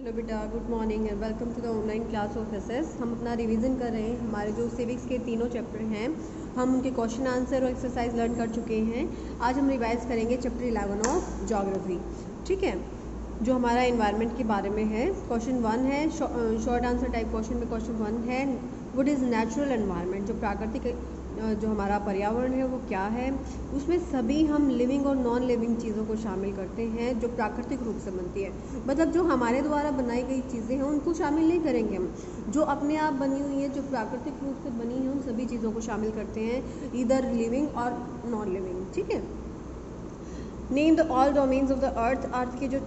Hello बेटा, good morning and welcome to the online class of SS. हम अपना revision कर रहे हैं। हमारे जो सिविक्स के तीनों चैप्टर हैं, हम उनके क्वेश्चन आंसर और एक्सरसाइज लर्न कर चुके हैं। आज हम रिवाइज करेंगे चैप्टर 11 ऑफ ज्योग्राफी। ठीक है, जो हमारा एनवायरनमेंट के बारे में है। क्वेश्चन 1 है, शॉर्ट आंसर टाइप क्वेश्चन में क्वेश्चन 1 है, व्हाट इज़ नेचुरल एनवायरनमेंट। जो प्राकृतिक जो हमारा पर्यावरण है वो क्या है। उसमें सभी हम लिविंग और नॉन लिविंग चीज़ों को शामिल करते हैं जो प्राकृतिक रूप से बनती है। मतलब जो हमारे द्वारा बनाई गई चीज़ें हैं उनको शामिल नहीं करेंगे हम। जो अपने आप बनी हुई है, जो प्राकृतिक रूप से बनी है, उन सभी चीज़ों को शामिल करते हैं, इधर लिविंग और नॉन लिविंग। ठीक है, name the all domains of the earth. Earth के जो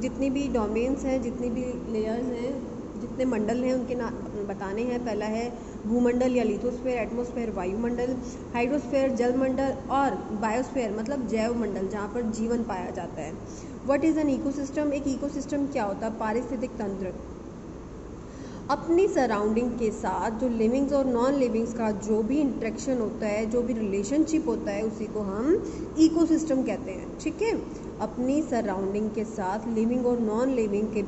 जितनी भी डोमेन्स हैं, जितनी भी लेयर्स हैं, जितने मंडल हैं, उनके नाम बताने हैं। पहला है भूमंडल या लिथोस्फेयर, एटमॉस्फेयर वायुमंडल, हाइड्रोस्फेयर जलमंडल और बायोस्फेयर मतलब जैव मंडल जहाँ पर जीवन पाया जाता है। What is an ecosystem. एक इकोसिस्टम क्या होता है? पारिस्थितिक तंत्र। अपनी सराउंडिंग के साथ जो लिविंग्स और नॉन लिविंग्स का जो भी इंटरेक्शन होता है, जो भी रिलेशनशिप होता है, उसी को हम इकोसिस्टम कहते हैं। ठीक है, अपनी सराउंडिंग के साथ लिविंग और नॉन लिविंग के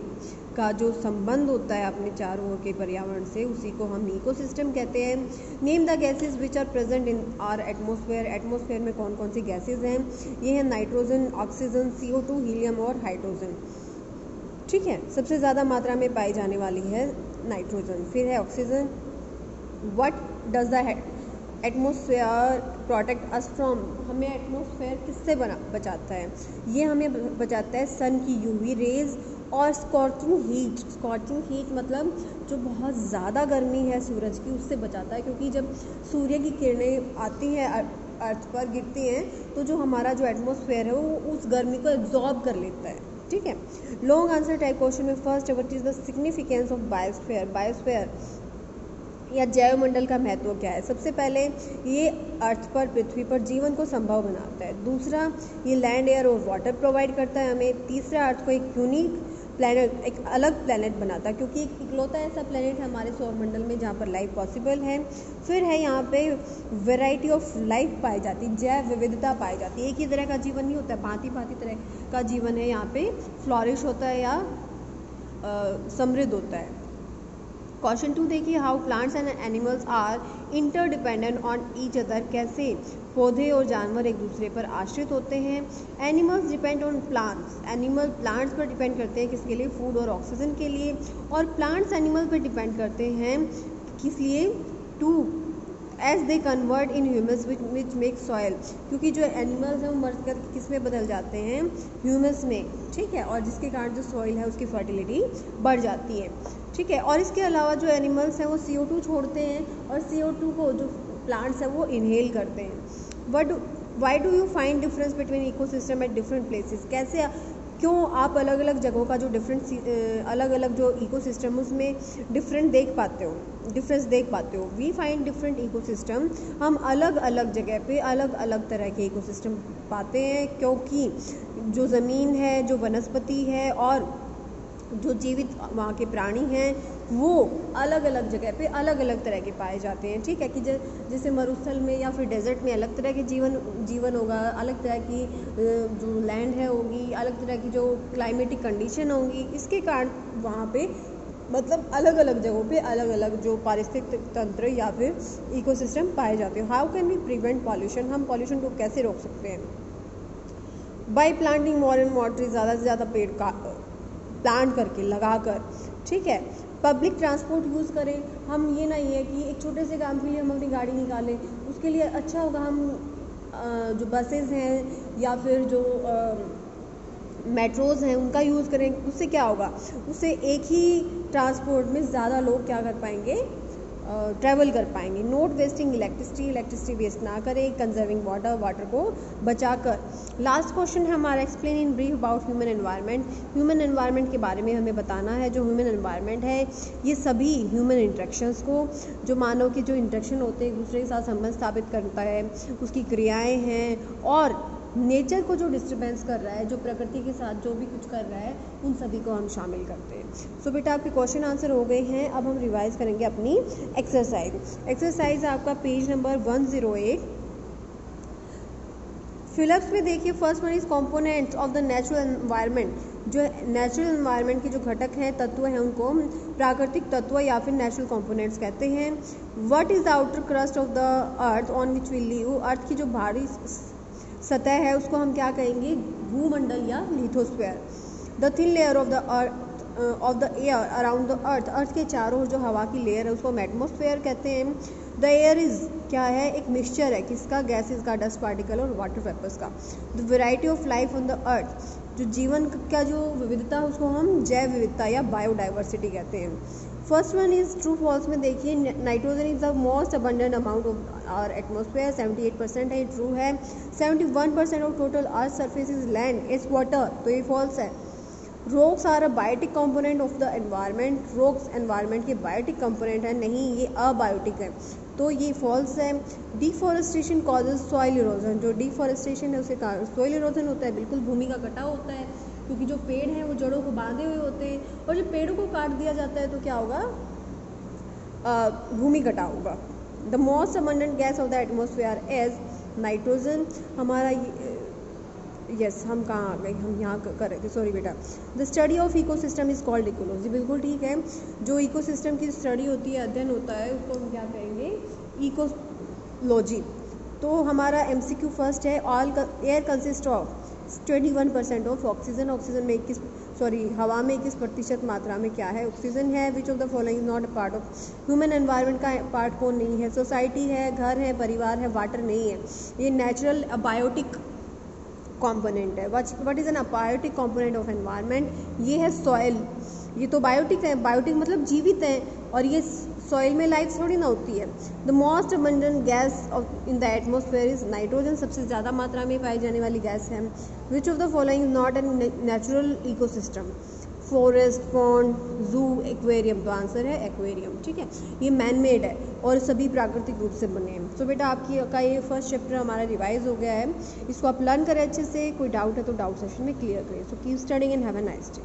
का जो संबंध होता है अपने चारों ओर के पर्यावरण से, उसी को हम इकोसिस्टम कहते हैं। Name the gases which are present in our atmosphere. Atmosphere में कौन कौन सी गैसेज हैं? ये हैं नाइट्रोजन, ऑक्सीजन, CO2, हीलियम और हाइड्रोजन। ठीक है, सबसे ज़्यादा मात्रा में पाई जाने वाली है नाइट्रोजन, फिर है oxygen. What does the atmosphere protect us from. हमें एटमॉस्फेयर किससे बचाता है? ये हमें बचाता है सन की UV रेज और स्कॉर्चिंग हीट। स्कॉर्चिंग हीट मतलब जो बहुत ज़्यादा गर्मी है सूरज की, उससे बचाता है। क्योंकि जब सूर्य की किरणें आती हैं अर्थ पर गिरती हैं, तो जो हमारा जो एटमॉस्फेयर है वो उस गर्मी को एब्जॉर्ब कर लेता है। ठीक है, लॉन्ग आंसर टाइप क्वेश्चन में first, what is the significance of biosphere. Biosphere या जैव मंडल का महत्व क्या है? सबसे पहले ये अर्थ पर, पृथ्वी पर जीवन को संभव बनाता है। दूसरा, ये लैंड, एयर और वाटर प्रोवाइड करता है हमें। तीसरा, अर्थ को एक यूनिक प्लैनेट, एक अलग प्लैनेट बनाता है, क्योंकि एक इकलौता ऐसा प्लैनेट है हमारे सौरमंडल में जहाँ पर लाइफ पॉसिबल है। फिर है यहाँ पे वैरायटी ऑफ लाइफ पाई जाती है, जैव विविधता पाई जाती है। एक ही तरह का जीवन नहीं होता है, भांति भांति तरह का जीवन है यहाँ पे, फ्लॉरिश होता है या समृद्ध होता है। क्वेश्चन 2 देखिए, how plants and animals are interdependent on each other. कैसे पौधे और जानवर एक दूसरे पर आश्रित होते हैं। Animals depend on plants. Animal plants पर डिपेंड करते हैं, किसके लिए? फूड और ऑक्सीजन के लिए। और प्लांट्स एनिमल पर डिपेंड करते हैं, किस लिए? To as they convert in humus which make soil. क्योंकि जो एनिमल्स हैं वो मर कर किस में बदल जाते हैं? ह्यूमस में। ठीक है, और जिसके कारण जो सॉइल है उसकी फर्टिलिटी बढ़ जाती है। ठीक है, और इसके अलावा जो एनिमल्स हैं वो CO2 छोड़ते हैं, और CO2 को जो प्लांट्स हैं वो इनहेल करते हैं। Why do you find difference between ecosystem at different places. कैसे, क्यों आप अलग अलग जगहों का जो अलग अलग जो इकोसिस्टम उसमें डिफरेंस देख पाते हो? We find different ecosystem. हम अलग अलग जगह पे अलग अलग तरह के इकोसिस्टम पाते हैं, क्योंकि जो ज़मीन है, जो वनस्पति है और जो जीवित वहाँ के प्राणी हैं, वो अलग अलग जगह पे अलग अलग तरह के पाए जाते हैं। ठीक है, कि जैसे मरुस्थल में या फिर डेजर्ट में अलग तरह के जीवन होगा, अलग तरह की जो लैंड है होगी, अलग तरह की जो क्लाइमेटिक कंडीशन होंगी। इसके कारण वहाँ पे मतलब अलग अलग जगहों पे अलग अलग जो पारिस्थितिक तंत्र या फिर इकोसिस्टम पाए जाते हैं। How can we prevent pollution. हम पॉल्यूशन को कैसे रोक सकते हैं? By planting more and more tree. ज़्यादा से ज़्यादा पेड़ का प्लांट करके, लगाकर। ठीक है, पब्लिक ट्रांसपोर्ट यूज़ करें। हम ये नहीं है कि एक छोटे से काम के लिए हम अपनी गाड़ी निकालें, उसके लिए अच्छा होगा हम जो बसेज़ हैं या फिर जो मेट्रोज़ हैं उनका यूज़ करें। उससे क्या होगा? उससे एक ही ट्रांसपोर्ट में ज़्यादा लोग क्या कर पाएंगे? ट्रैवल कर पाएंगे। Not wasting electricity. Electricity waste ना करें। Conserving water. वाटर को बचाकर। लास्ट क्वेश्चन है हमारा, explain in brief about human environment. Human environment के बारे में हमें बताना है। जो ह्यूमन एनवायरनमेंट है, ये सभी ह्यूमन इंटरेक्शंस को, जो मानव के जो इंटरेक्शन होते हैं एक दूसरे के साथ संबंध स्थापित करता है, उसकी क्रियाएँ हैं, और नेचर को जो डिस्टर्बेंस कर रहा है, जो प्रकृति के साथ जो भी कुछ कर रहा है, उन सभी को हम शामिल करते हैं। सो बेटा, आपके क्वेश्चन आंसर हो गए हैं। अब हम रिवाइज करेंगे अपनी एक्सरसाइज आपका पेज नंबर 108। फिलअप्स में देखिए, first one is components of the natural environment. जो नेचुरल एनवायरनमेंट के जो घटक हैं, तत्व हैं, उनको प्राकृतिक तत्व या फिर नेचुरल कंपोनेंट्स कहते हैं। What is the outer crust of the earth on which we live? Earth की जो बाहरी सतह है उसको हम क्या कहेंगे? भूमंडल या lithosphere. The thin layer of the air around the earth के चारों ओर जो हवा की लेयर है उसको हम एटमॉस्फेयर कहते हैं। द एयर इज़ क्या है? एक मिक्सचर है किसका? गैसेस का, डस्ट पार्टिकल और वाटर वेपर्स का। The variety of life on the earth, जो जीवन का जो विविधता है उसको हम जैव विविधता या बायोडाइवर्सिटी कहते हैं। First one is true false में देखिए, nitrogen is the most abundant amount of our atmosphere, 78% है, ट्रू है। 71% of total earth surface is land, it's water, तो ये फॉल्स है। Rocks are a biotic component of the environment, rocks environment के biotic component है, नहीं ये abiotic है, तो ये फॉल्स है। डिफॉरेस्टेशन कॉजेज सॉइल इरोजन, जो डिफॉरेस्टेशन है उसके कारण सॉइल इरोजन होता है, बिल्कुल भूमि का कटाव होता है, क्योंकि जो पेड़ हैं वो जड़ों को बांधे हुए होते हैं, और जब पेड़ों को काट दिया जाता है तो क्या होगा? भूमि कटाव होगा। The most abundant gas off the atmosphere is nitrogen. हमारा यस हम कहाँ आ गए? हम यहाँ कर रहे थे, सॉरी बेटा। The study of ecosystem is called ecology, बिल्कुल ठीक है। जो इकोसिस्टम की स्टडी होती है, अध्ययन होता है, उसको हम क्या कहेंगे? इकोलॉजी। तो हमारा MCQ फर्स्ट है, all air consist of 21% of oxygen. Oxygen में हवा में 21% मात्रा में क्या है? ऑक्सीजन है। Which of the following is not a part of human environment का पार्ट कौन नहीं है? सोसाइटी है, घर है, परिवार है, वाटर नहीं है। ये नेचुरल बायोटिक कंपोनेंट है। What is an abiotic component of environment? ये है सॉइल, ये तो बायोटिक है, बायोटिक मतलब जीवित है, और ये सॉइल में लाइफ थोड़ी ना होती है। The most abundant gas in the atmosphere is nitrogen, सबसे ज़्यादा मात्रा में पाई जाने वाली गैस है। Which of the following is not an natural ecosystem? Forest, pond, जू, एक्वेरियम, तो आंसर है एक्वेरियम, ठीक है। ये मैन मेड है और सभी प्राकृतिक रूप से बने हैं। तो बेटा आपका ये फर्स्ट चैप्टर हमारा रिवाइज हो गया है, इसको आप लर्न करें अच्छे से। कोई डाउट है तो डाउट सेशन में क्लियर करें। So keep studying and have a nice day.